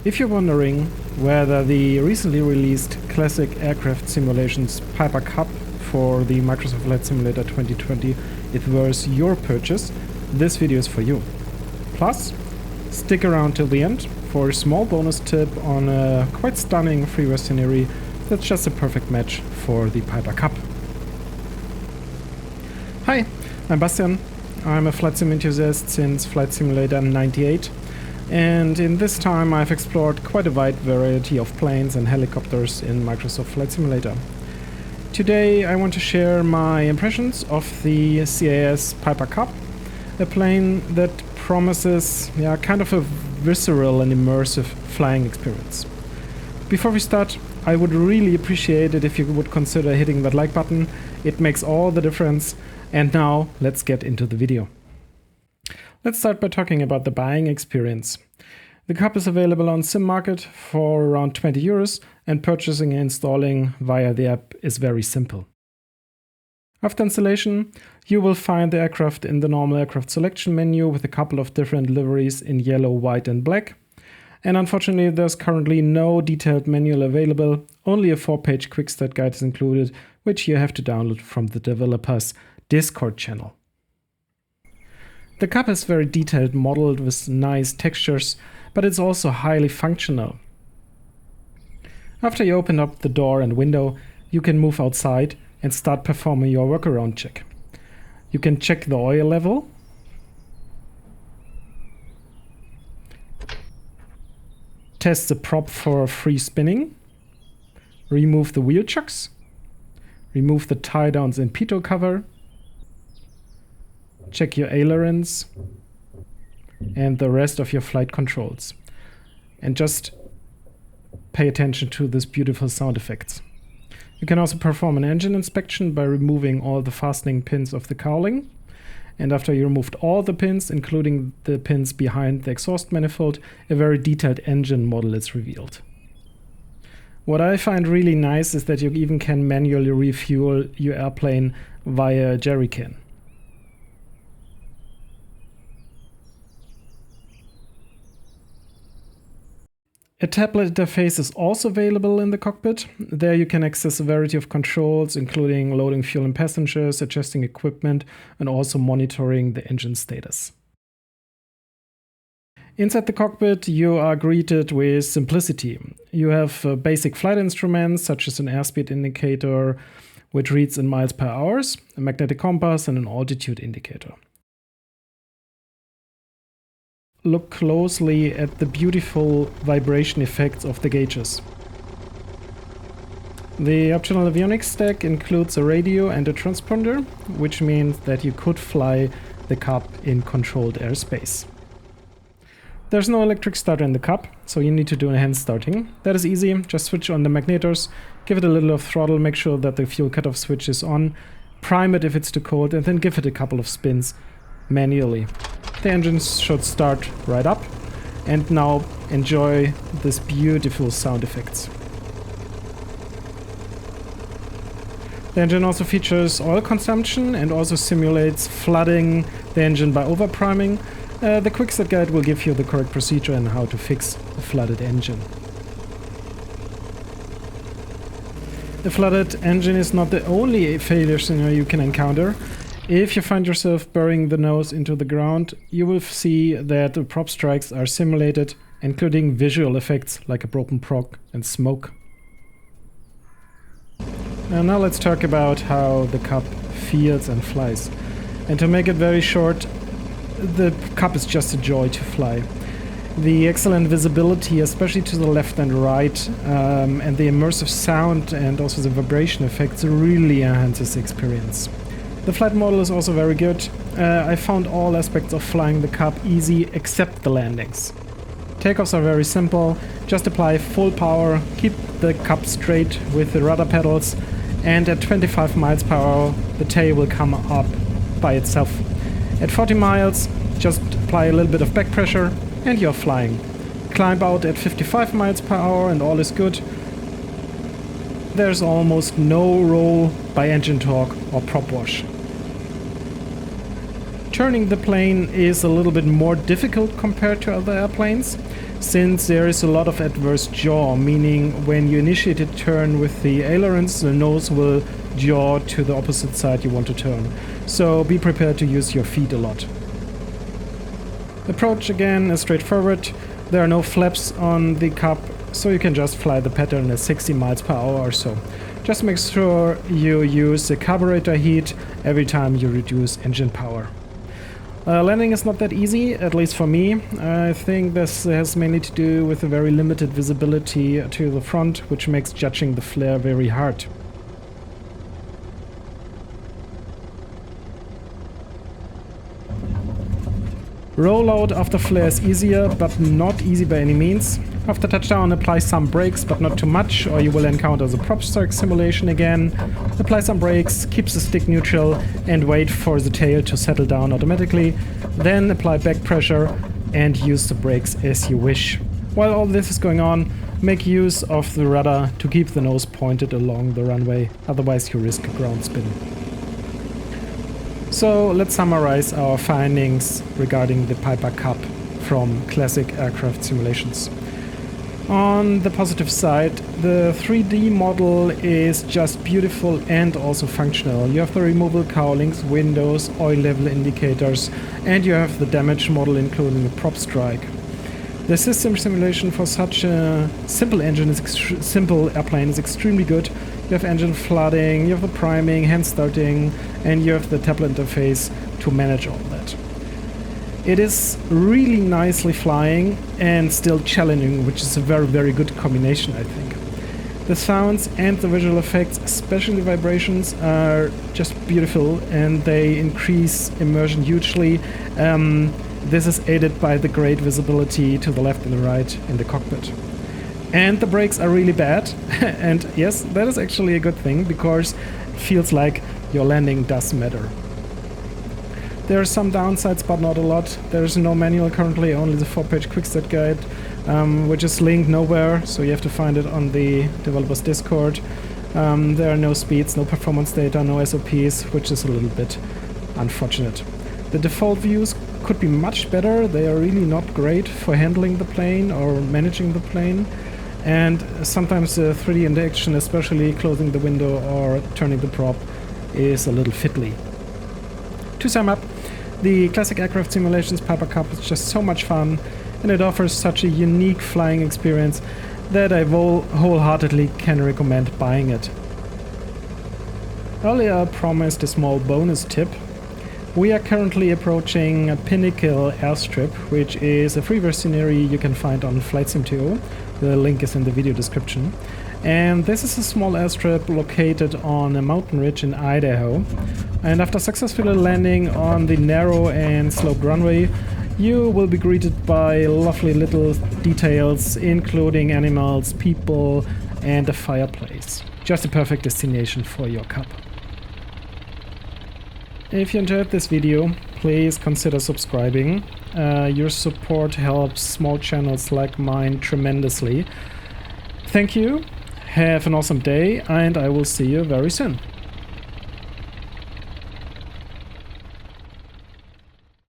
If you're wondering whether the recently released Classic Aircraft Simulations Piper Cup for the Microsoft Flight Simulator 2020 is worth your purchase, this video is for you. Plus, stick around till the end for a small bonus tip on a quite stunning freeware scenery that's just a perfect match for the Piper Cup. Hi, I'm Bastian. I'm a flight sim enthusiast since Flight Simulator 98. And in this time I've explored quite a wide variety of planes and helicopters in Microsoft Flight Simulator. Today I want to share my impressions of the CAS Piper Cup, a plane that promises kind of a visceral and immersive flying experience. Before we start, I would really appreciate it if you would consider hitting that like button. It makes all the difference. And now let's get into the video. Let's start by talking about the buying experience. The Cup is available on Sim Market for around 20 euros and purchasing and installing via the app is very simple. After installation, you will find the aircraft in the normal aircraft selection menu with a couple of different liveries in yellow, white and black. And unfortunately, there's currently no detailed manual available, only a 4-page quick start guide is included, which you have to download from the developer's Discord channel. The Cup is very detailed modeled with nice textures, but it's also highly functional. After you open up the door and window, you can move outside and start performing your workaround check. You can check the oil level, test the prop for free spinning, remove the wheel chocks, remove the tie downs and pitot cover, check your ailerons and the rest of your flight controls. And just pay attention to these beautiful sound effects. You can also perform an engine inspection by removing all the fastening pins of the cowling. And after you removed all the pins, including the pins behind the exhaust manifold, a very detailed engine model is revealed. What I find really nice is that you even can manually refuel your airplane via a jerry can. A tablet interface is also available in the cockpit. There you can access a variety of controls, including loading fuel and passengers, adjusting equipment, and also monitoring the engine status. Inside the cockpit, you are greeted with simplicity. You have basic flight instruments, such as an airspeed indicator, which reads in miles per hour, a magnetic compass, and an altitude indicator. Look closely at the beautiful vibration effects of the gauges. The optional avionics stack includes a radio and a transponder, which means that you could fly the Cup in controlled airspace. There's no electric starter in the Cup, so you need to do a hand starting. That is easy, just switch on the magnetors, give it a little of throttle, make sure that the fuel cutoff switch is on, prime it if it's too cold, and then give it a couple of spins manually. The engines should start right up, and now enjoy this beautiful sound effects. The engine also features oil consumption and also simulates flooding the engine by overpriming. The quick start guide will give you the correct procedure and how to fix a flooded engine. The flooded engine is not the only failure scenario you can encounter. If you find yourself burying the nose into the ground, you will see that the prop strikes are simulated, including visual effects like a broken prop and smoke. And now let's talk about how the Cup feels and flies. And to make it very short, the Cup is just a joy to fly. The excellent visibility, especially to the left and right, and the immersive sound and also the vibration effects really enhances the experience. The flight model is also very good. I found all aspects of flying the Cup easy except the landings. Takeoffs are very simple, just apply full power, keep the Cup straight with the rudder pedals, and at 25 miles per hour the tail will come up by itself. At 40 miles, just apply a little bit of back pressure and you're flying. Climb out at 55 miles per hour and all is good. There's almost no roll by engine torque or prop wash. Turning the plane is a little bit more difficult compared to other airplanes, since there is a lot of adverse yaw, meaning when you initiate a turn with the ailerons, the nose will yaw to the opposite side you want to turn. So be prepared to use your feet a lot. The approach again is straightforward. There are no flaps on the cup, so you can just fly the pattern at 60 miles per hour or so. Just make sure you use the carburetor heat every time you reduce engine power. Landing is not that easy, at least for me. I think this has mainly to do with a very limited visibility to the front, which makes judging the flare very hard. Rollout after flare is easier, but not easy by any means. After touchdown, apply some brakes, but not too much, or you will encounter the prop stack simulation again. Apply some brakes, keep the stick neutral, and wait for the tail to settle down automatically. Then apply back pressure and use the brakes as you wish. While all this is going on, make use of the rudder to keep the nose pointed along the runway, otherwise you risk a ground spin. So let's summarize our findings regarding the Piper Cup from Classic Aircraft Simulations. On the positive side, the 3D model is just beautiful and also functional. You have the removable cowlings, windows, oil level indicators, and you have the damage model including the prop strike. The system simulation for such a simple airplane is extremely good. You have engine flooding, you have the priming, hand starting, and you have the tablet interface to manage all that. It is really nicely flying and still challenging, which is a very, very good combination, I think. The sounds and the visual effects, especially vibrations, are just beautiful and they increase immersion hugely. This is aided by the great visibility to the left and the right in the cockpit. And the brakes are really bad. And yes, that is actually a good thing because it feels like your landing does matter. There are some downsides, but not a lot. There is no manual currently, only the 4-page quick start guide, which is linked nowhere, so you have to find it on the developers Discord. There are no speeds, no performance data, no SOPs, which is a little bit unfortunate. The default views could be much better. They are really not great for handling the plane or managing the plane. And sometimes the 3D interaction, especially closing the window or turning the prop, is a little fiddly. To sum up, the Classic Aircraft Simulations Piper Cup is just so much fun, and it offers such a unique flying experience that I wholeheartedly can recommend buying it. Earlier I promised a small bonus tip. We are currently approaching a Pinnacle airstrip, which is a Freeware scenery you can find on Flight Sim 2. The link is in the video description. And this is a small airstrip located on a mountain ridge in Idaho. And after successfully landing on the narrow and sloped runway, you will be greeted by lovely little details, including animals, people, and a fireplace. Just a perfect destination for your cup. If you enjoyed this video, please consider subscribing. Your support helps small channels like mine tremendously. Thank you, have an awesome day, and I will see you very soon.